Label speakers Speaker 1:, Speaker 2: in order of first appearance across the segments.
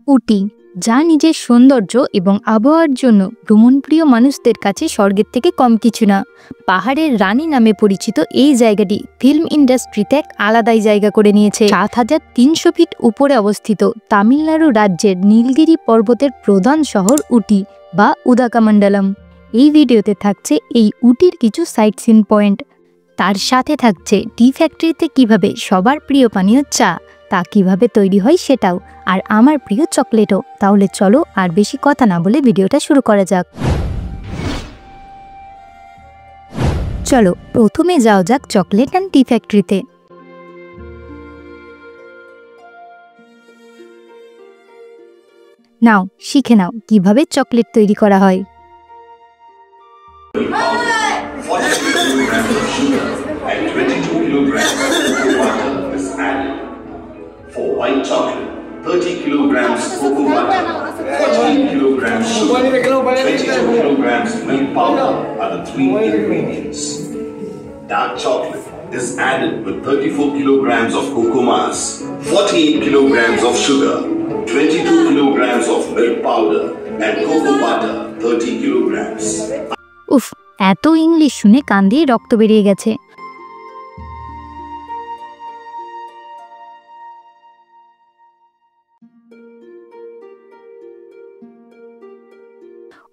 Speaker 1: উটি, যা নিজের সৌন্দর্য এবং আবহাওয়ার জন্য ভ্রমণপ্রিয় মানুষদের কাছে স্বর্গের থেকে কম কিছু না। পাহাড়ের রানী নামে পরিচিত এই জায়গাটি ফিল্ম ইন্ডাস্ট্রিতে এক আলাদাই জায়গা করে নিয়েছে। ৭,৩০০ ফিট উপরে অবস্থিত তামিলনাড়ু রাজ্যের নীলগিরি পর্বতের প্রধান শহর উটি বা উদাকামণ্ডলম। এই ভিডিওতে থাকছে এই উটির কিছু সাইট সিন পয়েন্ট, তার সাথে থাকছে টি ফ্যাক্টরিতে কিভাবে সবার প্রিয় পানীয় চা তা কিভাবে তৈরি হয় সেটাও, আর আমার প্রিয় চকলেটও। তাহলে চলো আর বেশি কথা না বলে ভিডিওটা শুরু করা যাক। চলো প্রথমে যাওয়া যাক চকলেট অ্যান্ড টি ফ্যাক্টরিতে। নাও শিখে নাও কিভাবে চকলেট তৈরি করা হয়।
Speaker 2: 40 kilograms of sugar and 22 kilograms of cocoa butter is added. For white chocolate, 30 kilograms cocoa butter, 14 kilograms sugar, 22 kilograms milk powder are the three ingredients. Dark chocolate is added with 34 kilograms of cocoa mass, 48 kilograms of sugar, 22 kilograms of milk powder and cocoa butter 30 kilograms.
Speaker 1: উফ, এত English শুনে কান দিয়ে রক্ত বেরিয়ে গেছে।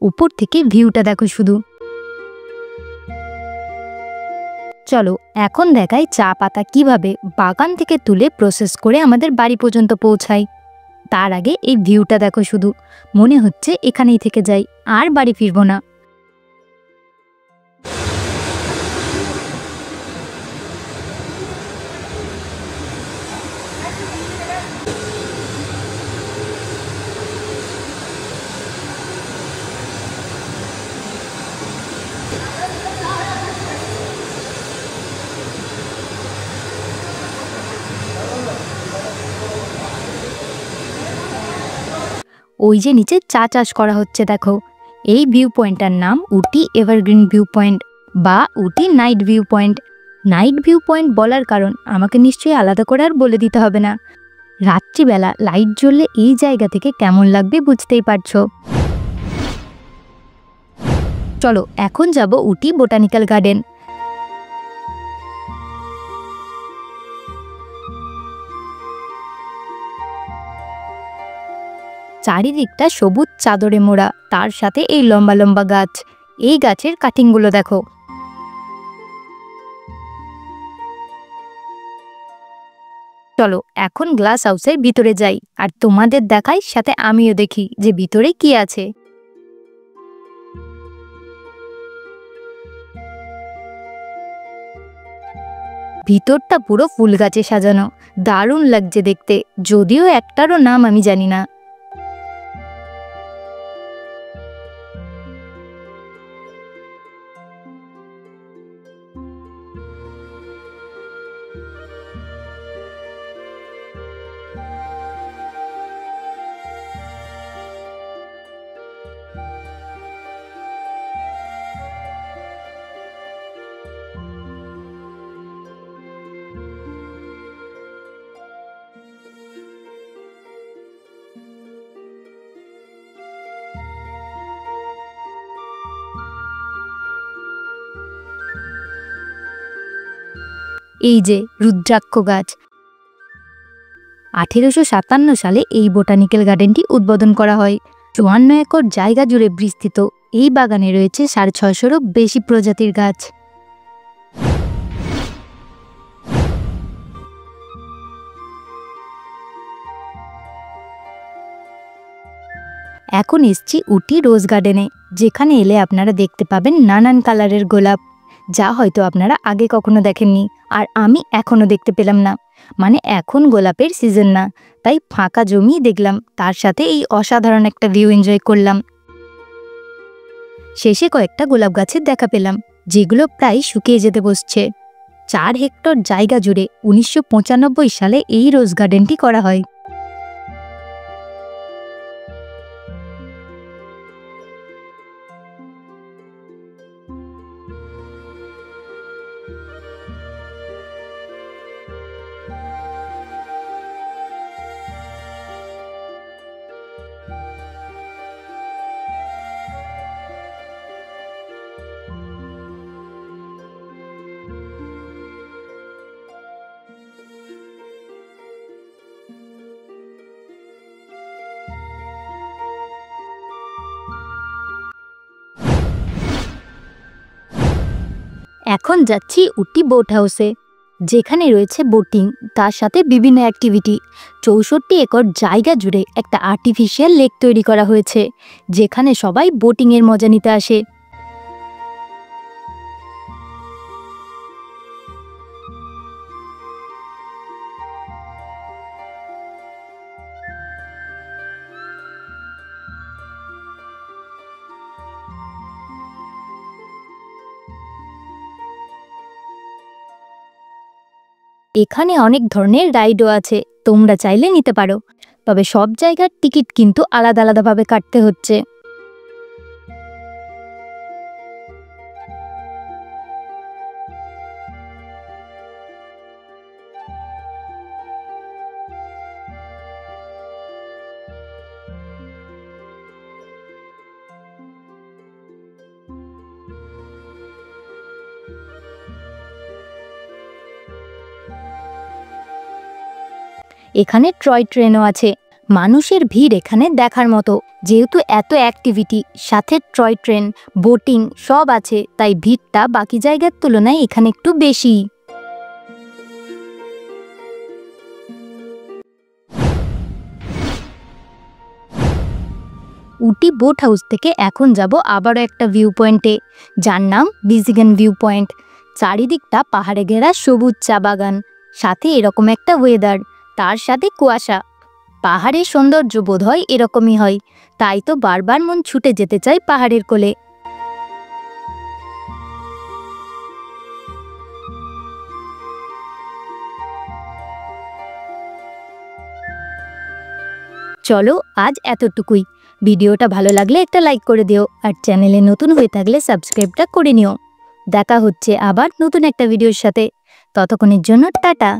Speaker 1: উপর থেকে ভিউটা দেখো শুধু। চলো এখন দেখাই চা পাতা কিভাবে বাগান থেকে তুলে প্রসেস করে আমাদের বাড়ি পর্যন্ত পৌঁছায়। তার আগে এই ভিউটা দেখো শুধু, মনে হচ্ছে এখানেই থেকে যাই, আর বাড়ি ফিরবো না। ওই যে নিচে চা চাষ করা হচ্ছে দেখো। এই ভিউ পয়েন্টটার নাম উটি এভারগ্রিন ভিউ পয়েন্ট বা Ooty night view point. Night view point বলার কারণ আমাকে নিশ্চয়ই আলাদা করে আর বলে দিতে হবে না। রাত্রিবেলা লাইট জ্বললে এই জায়গা থেকে কেমন লাগবে বুঝতেই পারছো। চলো এখন যাব উটি বোটানিক্যাল গার্ডেন। চারিদিকটা সবুজ চাদরে মোড়া, তার সাথে এই লম্বা লম্বা গাছ। এই গাছের কাটিংগুলো দেখো। চলো এখন গ্লাস হাউসের ভিতরে যাই আর তোমাদের দেখাই, সাথে আমিও দেখি যে ভিতরে কি আছে। ভিতরটা পুরো ফুল গাছে সাজানো, দারুণ লাগছে দেখতে, যদিও একটারও নাম আমি জানি না। এই যে রুদ্রাক্ষ গাছ। 1857 সালে এই বোটানিক্যাল গার্ডেনটি উদ্বোধন করা হয়। 54 একর জায়গা জুড়ে বিস্তৃত এই বাগানে রয়েছে 650-রও বেশি প্রজাতির গাছ। এখন এসছি উটি রোজ গার্ডেনে, যেখানে এলে আপনারা দেখতে পাবেন নানান কালারের গোলাপ, যা হয়তো আপনারা আগে কখনো দেখেননি, আর আমি এখনো দেখতে পেলাম না। মানে এখন গোলাপের সিজন না, তাই ফাঁকা জমি দেখলাম, তার সাথে এই অসাধারণ একটা ভিউ এনজয় করলাম। শেষে কয়েকটা গোলাপ গাছের দেখা পেলাম, যেগুলো প্রায় শুকিয়ে যেতে বসছে। 4 হেক্টর জায়গা জুড়ে 1995 সালে এই রোজ গার্ডেনটি করা হয়। এখন যাচ্ছি উটি বোট হাউসে, যেখানে রয়েছে বোটিং, তার সাথে বিভিন্ন অ্যাক্টিভিটি। 64 একর জায়গা জুড়ে একটা আর্টিফিশিয়াল লেক তৈরি করা হয়েছে, যেখানে সবাই বোটিংয়ের মজা নিতে আসে। এখানে অনেক ধরনের রাইডও আছে, তোমরা চাইলে নিতে পারো, তবে সব জায়গার টিকিট কিন্তু আলাদা আলাদাভাবে কাটতে হচ্ছে। এখানে টয় ট্রেনও আছে, মানুষের ভিড় এখানে দেখার মতো। যেহেতু এত অ্যাক্টিভিটি, সাথে টয় ট্রেন, বোটিং সব আছে, তাই ভিড়টা বাকি জায়গার তুলনায় এখানে একটু বেশি। উটি বোট হাউস থেকে এখন যাব আবারও একটা ভিউ পয়েন্টে, যার নাম বিজিগান ভিউ পয়েন্ট। চারিদিকটা পাহাড়ে ঘেরা সবুজ চা বাগান, সাথে এরকম একটা ওয়েদার, তার সাথে কুয়াশা। পাহাড়ের সৌন্দর্য বোধ হয় এরকমই হয়, তাই তো বারবার মন ছুটে যেতে চাই পাহাড়ের কোলে। চলো আজ এতটুকুই। ভিডিওটা ভালো লাগলে একটা লাইক করে দিও, আর চ্যানেলে নতুন হয়ে থাকলে সাবস্ক্রাইবটা করে নিও। দেখা হচ্ছে আবার নতুন একটা ভিডিওর সাথে, ততক্ষণের জন্য টাটা।